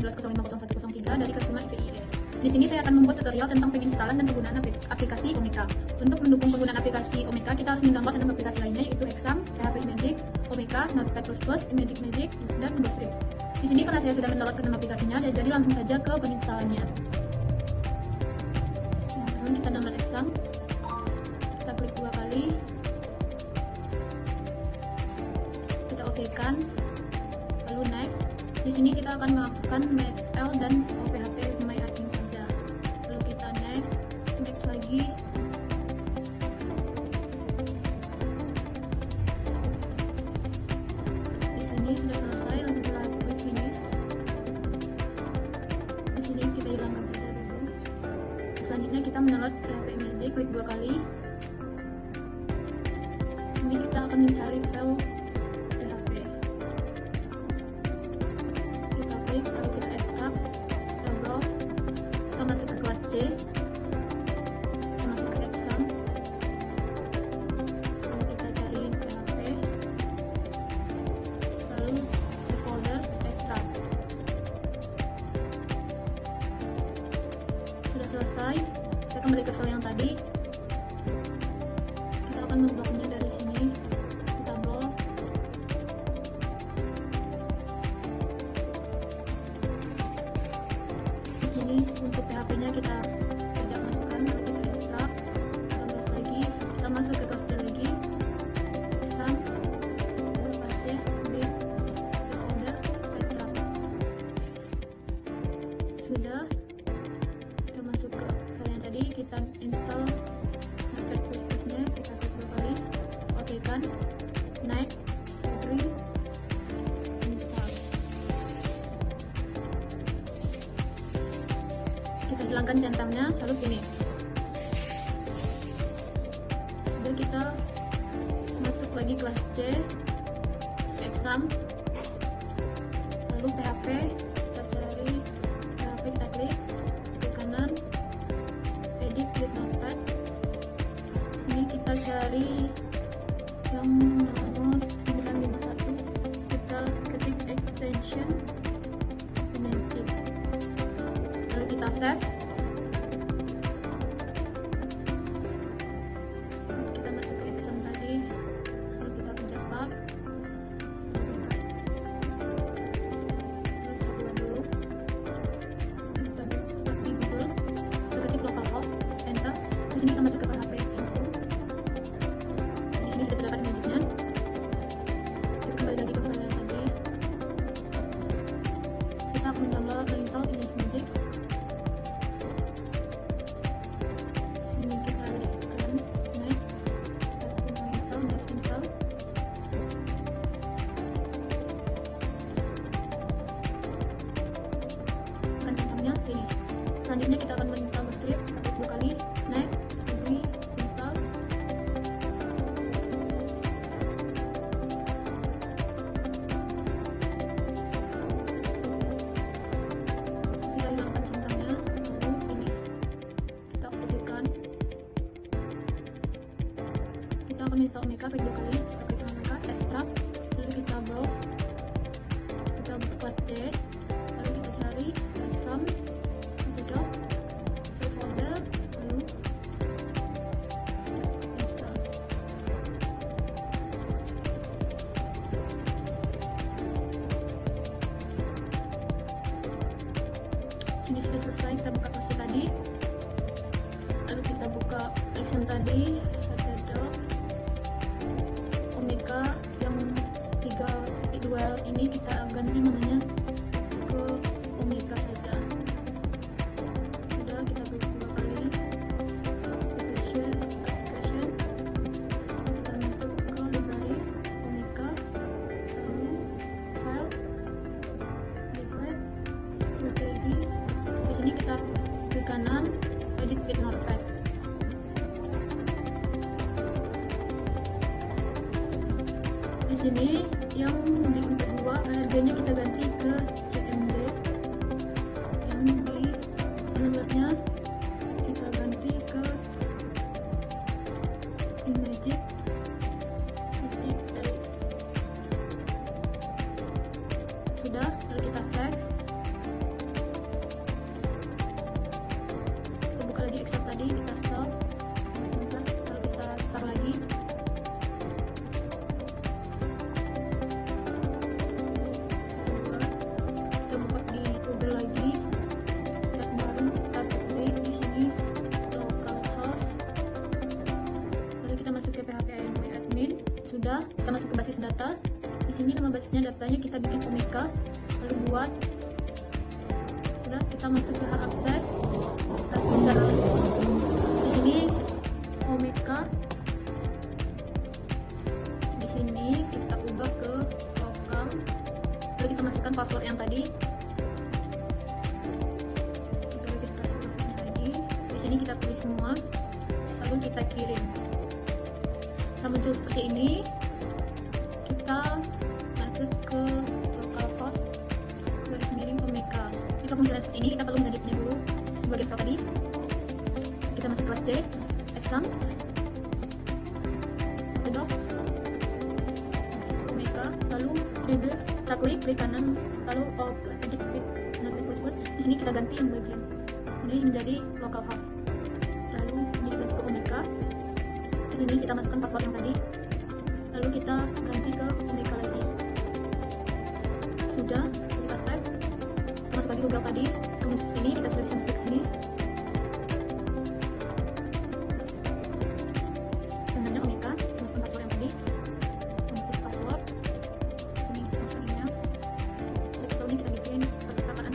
11050103 dari Customer IPIE. Di sini saya akan membuat tutorial tentang penginstalan dan penggunaan aplikasi Omeka. Untuk mendukung penggunaan aplikasi Omeka, kita harus mendownload 6 aplikasi lainnya, yaitu Exam, PHP Magic, Omeka, Notepad++, Magic, dan GoScript. Di sini karena saya sudah mendownload ke 6 aplikasinya, jadi langsung saja ke penginstalannya. Yang pertama kita download Exam, kita klik 2 kali, kita OK-kan, lalu next. Di sini kita akan mengaktifkan MySQL dan PHP MyAdmin saja. Lalu kita next lagi. Di sini sudah selesai, langsung kita klik finish. Di sini kita hilangkan saja dulu. Selanjutnya kita mendownload PHP Magic, klik 2 kali. Di sini kita akan mencari file PHP. Kita klik, lalu kita ekstrak, kita browse, kita masuk ke kelas C, kita masuk ke Exam, lalu kita cari PHP, lalu di folder ekstrak. Sudah selesai, kita kembali ke file yang tadi. Kita akan membloknya dari sini, kita blok. Di sini untuk PHP-nya kita tidak masukkan, lalu kita ekstrak, kita browse lagi, kita masuk ke kelas C lagi, Exam, lalu kelas C, di folder ekstrak. Sudah, kita masuk ke file yang tadi, kita install Notepad++-nya, kita klik 2 kali, oke kan, next, agree, install. Kita hilangkan centangnya, lalu finish. Sudah, kita masuk lagi kelas C, Exam, lalu PHP, kita cari PHP, kita klik kanan, edit with Notepad. Sini kita cari yang nomor 951, kita ketik extension Magic, lalu kita save. Kita masuk ke Exam tadi, lalu kita pencet start, lalu kita buat dulu, kita buka di Google, kita ketik localhost, enter. Di sini kita masuk ke PHP info. Di sini kita dapat Magicnya. Kita kembali lagi ke file yang tadi. Kita akan mendownload dan install Magic. Sini kita klikkan next, kita install, next install. Tekan centangnya, finish. Selanjutnya kita akan menginstal GoScript, kita klik 2 kali, next, agree, install. Kita hilangkan centangnya, lalu finish. Kita OK-kan. Kita akan install Omeka, klik 2 kali, kita klik Omeka, ekstrak, lalu kita browse, kita buka kelas C, lalu kita cari Exam, kita drop, save folder, lalu install. Ini sudah selesai, kita buka kelas C tadi, lalu kita buka Exam tadi, kita drop Omeka yang 3.2 ini kita ganti namanya ke Omeka saja. Sudah, kita klik 2 kali, application, kita masuk ke library Omeka, lalu file, divide, strategi. Di sini kita klik kanan, edit with Notepad. Di sini yang di untuk 2 harganya kita ganti ke CMD, yang di alamatnya kita ganti ke Magic. Sudah, lalu kita save. Sudah, kita masuk ke basis data. Di sini nama basisnya datanya kita bikin Omeka, lalu buat. Sudah, kita masuk ke hak akses, user. Di sini Omeka. Di sini kita ubah ke lokal. Lalu kita masukkan password yang tadi. Kita registrasi passwordnya lagi. Di sini kita pilih semua, lalu kita kirim. Kita muncul seperti ini. Kita masuk ke localhost garis miring Omeka. Jika munculnya seperti ini, kita perlu mengeditnya dulu di bagian file tadi. Kita masuk kelas C, exam, doc, Omeka, lalu reader. Kita klik kanan, lalu edit with Notepad++. Di sini kita ganti yang bagian ini menjadi localhost, lalu menjadi ganti ke Omeka. Di sini kita masukkan password yang tadi, lalu kita ganti ke Omeka lagi. Sudah, kita save. Kita masuk lagi Google tadi, kemudian ini kita sudah bisa masuk ke sini. Sebenarnya Omeka, masukkan password yang tadi, masuk password. Sini kita masuk email. Setelah ini kita bikin perpustakaan.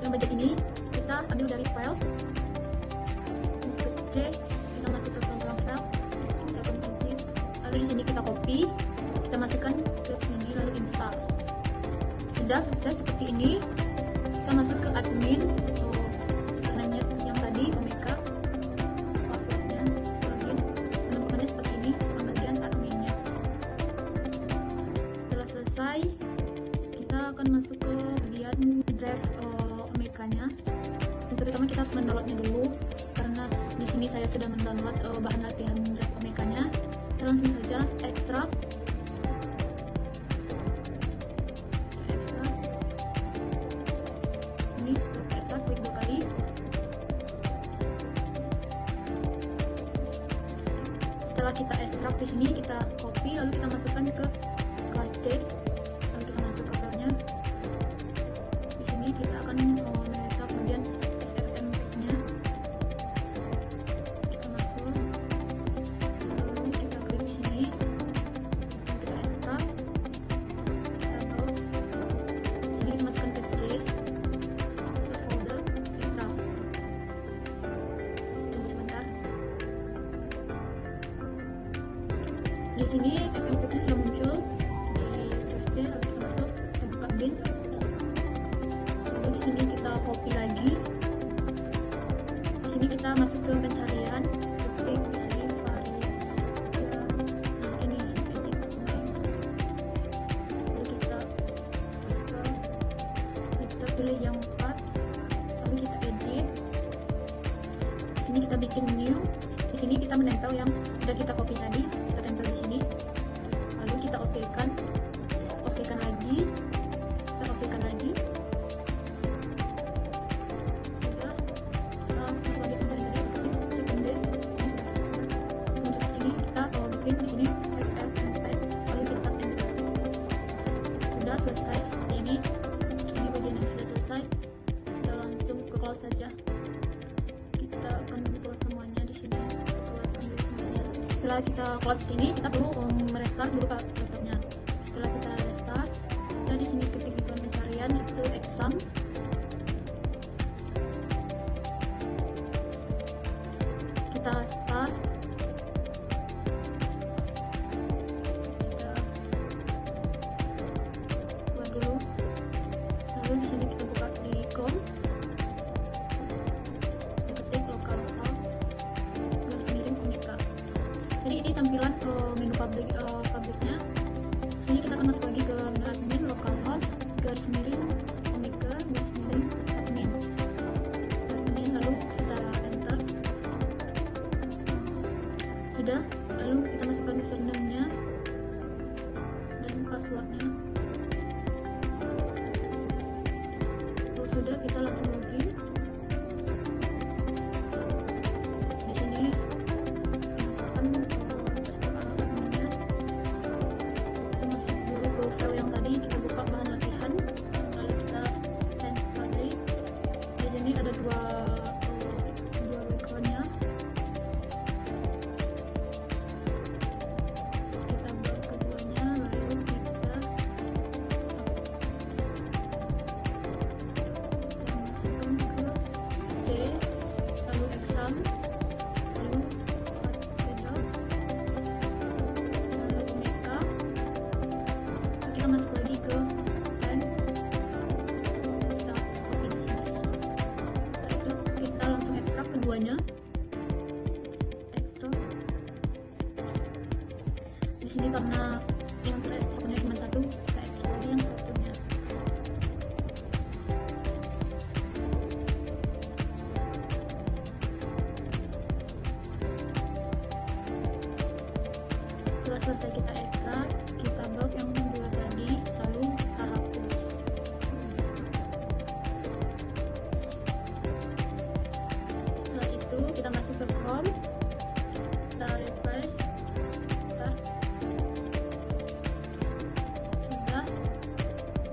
Yang bagian ini kita ambil dari file, masuk ke C, kita masuk ke program file. Lalu di sini kita copy, kita masukkan ke sini, lalu install. Sudah selesai seperti ini. Kita masuk ke admin, namanya yang tadi Omeka, passwordnya, login, menemukannya seperti ini, pembagian adminnya. Setelah selesai, kita akan masuk ke bagian drive Omekanya. Yang pertama kita harus mendownloadnya dulu, karena di sini saya sudah mendownload bahan latihan drive Omekanya. Langsung saja ekstrak. Ini setelah ekstrak, klik 2 kali. Setelah kita ekstrak, di sini kita copy, lalu kita masukkan ke kelas C, lalu kita masuk ke filenya. Di sini kita akan mengekstrak bagian FFmpeg-nya. Kita masuk, lalu kita klik di sini, kita ekstrak, kita bawa. Di sini kita masukkan ke C, save folder, ekstrak. Tunggu sebentar. Di sini FFmpeg-nya sudah muncul di drive C, lalu kita masuk, kita buka bin. Lalu di sini kita copy lagi. Di sini kita masuk ke pencarian, ketik di sini varian. Nah ini edit. Lalu kita pilih yang 4, lalu kita edit. Di sini kita bikin new. Di sini kita menempel yang sudah kita copy tadi, kita tempel di sini. Lalu kita okekan lagi, kita okekan lagi. Sudah, kita masuk lagi pencarian tadi, ketik CPD. Untuk ini kita bikin di sini FFmpeg, lalu kita enter. Sudah selesai seperti ini. Ini bagian yang sudah selesai. Kita langsung ke close saja. Kita akan buka semuanya di sini. Setelah kita close ini, kita perlu merestart dulu laptopnya. Setelah kita restart, kita di sini ketik di pencarian itu exam. Kita start. Kita buat dulu. Lalu di sini kita buka di Chrome. Ketik localhost garis miring Omeka. Jadi ini tampilan menu publiknya. Sini kita akan masuk lagi ke menu admin, localhost garis miring Omeka garis miring admin. Lalu kita enter. Sudah, lalu kita masukkan username-nya dan passwordnya. Kalau sudah, kita langsung login. Di sini akan adminnya. Kita masuk dulu ke file yang tadi, kita buka bahan latihan, lalu kita install. Di sini ada dua background-nya. Kita buat keduanya. di sini karena yang terekstraknya cuma satu, kita ekstrak lagi yang satunya. Setelah selesai kita ekstrak, kita blok yang dua tadi, lalu kita hapus. Setelah itu kita masuk ke Chrome, kita refresh, sudah,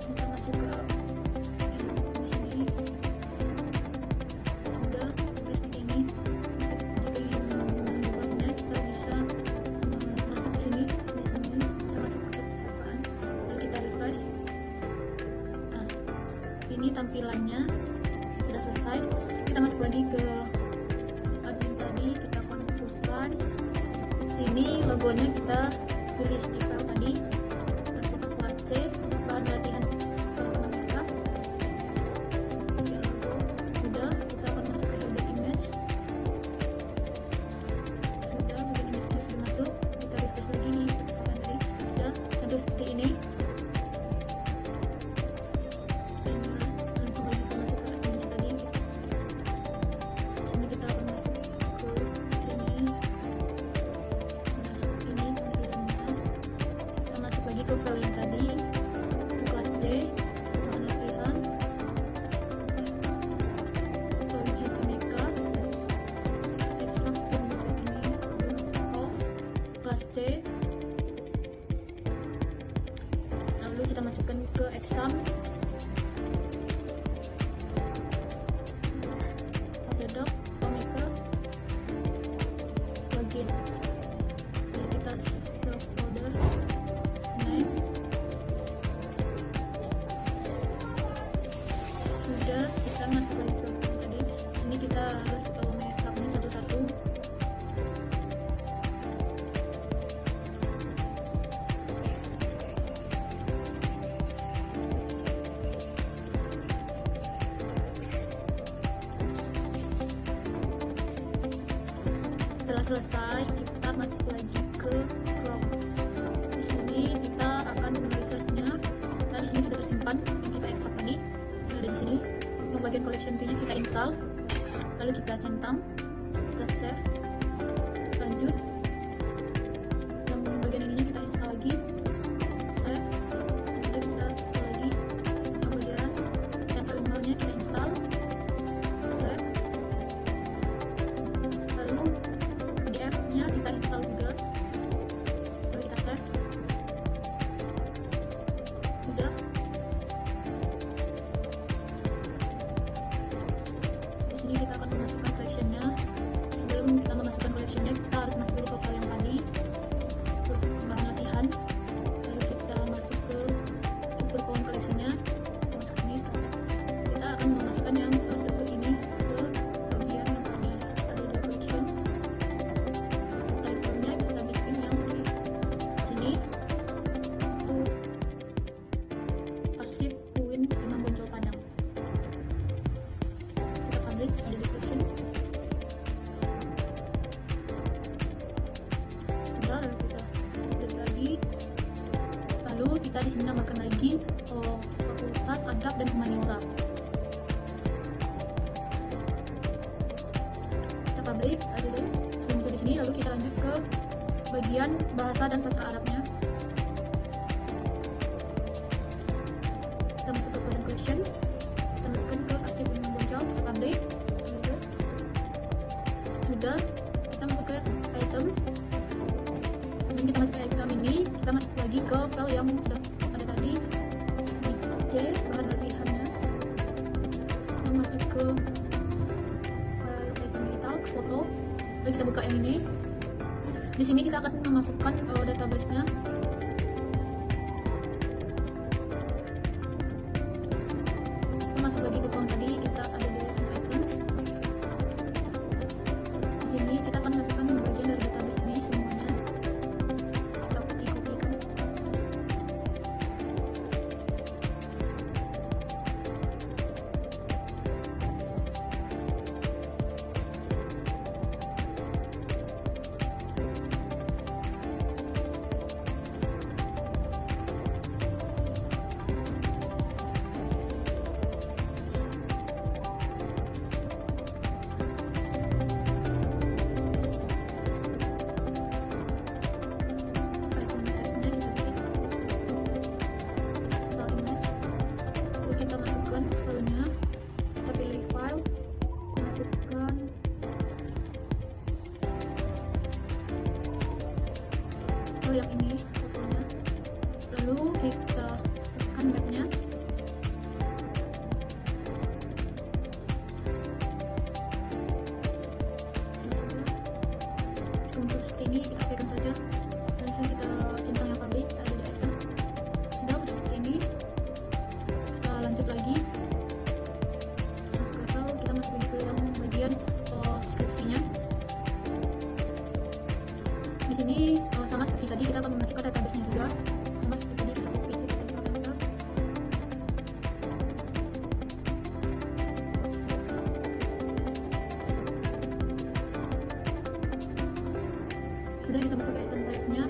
kita masuk ke yang di sini, sudah seperti ini. Jika ingin mengubahnya, kita bisa masuk ke sini, kita masuk ke perpustakaan, lalu kita refresh. Nah, ini tampilannya sudah selesai. Kita masuk lagi ke admin tadi, kita konfuskan. Sini logonya kita pilih di file tadi, masuk ke kelas C, bahan latihan performatika. Sudah, kita akan masuk ke header image. Sudah, bagian image sudah masuk. Kita refresh lagi nih perpustakaan tadi. Sudah, hadir seperti ini. Dan langsung lagi kita masuk ke adminnya tadi. Sini kita akan masuk ke sini. Ini tampilannya. Kita masuk lagi ke file yang tadi, kelas C, bahan latihan, proyek Omeka, ekstrak yang bentuk ini, pause, kelas C. Lalu kita masukkan ke exam, Autodoc, Omeka, login. Lalu kita save folder, next. Sudah, kita masuk lagi ke yang tadi. Ini kita harus mengekstraknya satu-satu. Setelah selesai, kita masuk lagi ke Chrome. Di sini kita akan merefreshnya. Nah, di sini sudah tersimpan yang kita ekstrak tadi. Ada di sini. Yang bagian collection key-nya kita install. Lalu kita centang, kita save, lanjut. Yang bagian ininya kita install lagi, save. Lalu kita install lagi. Yang bagian HTML-nya kita install, save. Lalu PDF-nya kita install juga, lalu kita save. Sudah. Di sini kita akan memasukkan collection-nya. Sebelum kita memasukkan collection-nya, kita harus masuk dulu ke file yang tadi, ke bahan latihan. Lalu kita masuk ke struktur pohon collection-nya. Kita masuk sini. Kita akan memasukkan yang struktur ini ke bagian yang tadi ada di collection. Title-nya kita bikin yang di sini, itu arsip UIN Imam Bonjol Padang. Kita publish, ada di collection. Sudah, lalu kita update lagi. Lalu kita di sini namakan lagi Fakultas Adab dan Humaniora. Kita publish, ada dulu muncul di sini. Lalu kita lanjut ke bagian bahasa dan sastra Arabnya. Kita masuk ke bagian collection. Kita masukkan ke arsip Imam Bonjol, kita publish. Sudah, kita masuk ke item. Dan kita masuk ke item ini, kita masuk lagi ke file yang sudah ada tadi di C, bahan latihannya. Kita masuk ke file item digital, foto. Lalu kita buka yang ini. Di sini kita akan memasukkan database-nya. Kita masuk lagi ke Chrome tadi, kita ada di item. Di sini kita akan masukkan bagian dari database ini semuanya. Kita copy-copykan. yang ini fotonya, lalu kita tekan backnya. Untuk ini kita aplikasikan saja, langsung kita centang yang pabrik ada di item. Sudah seperti ini, kita lanjut lagi. Kita masuk ke yang bagian skripsinya. Di sini sama seperti tadi kita akan memasukkan database-nya juga, sama seperti tadi kita copy, kita enter. Sudah, kita masuk ke item text-nya,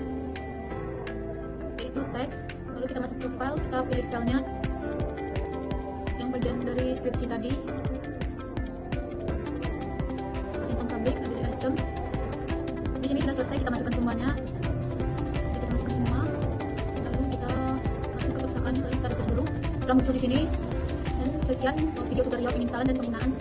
yaitu teks. Lalu kita masuk ke file, kita pilih filenya yang bagian dari skripsi tadi. Centang pabrik ada di item. Di sini sudah selesai, kita masukkan semuanya. Kita masukkan semua, lalu kita masuk ke kerusakan, lalu kita refresh dulu. Setelah muncul di sini, dan sekian video tutorial penginstalan dan penggunaan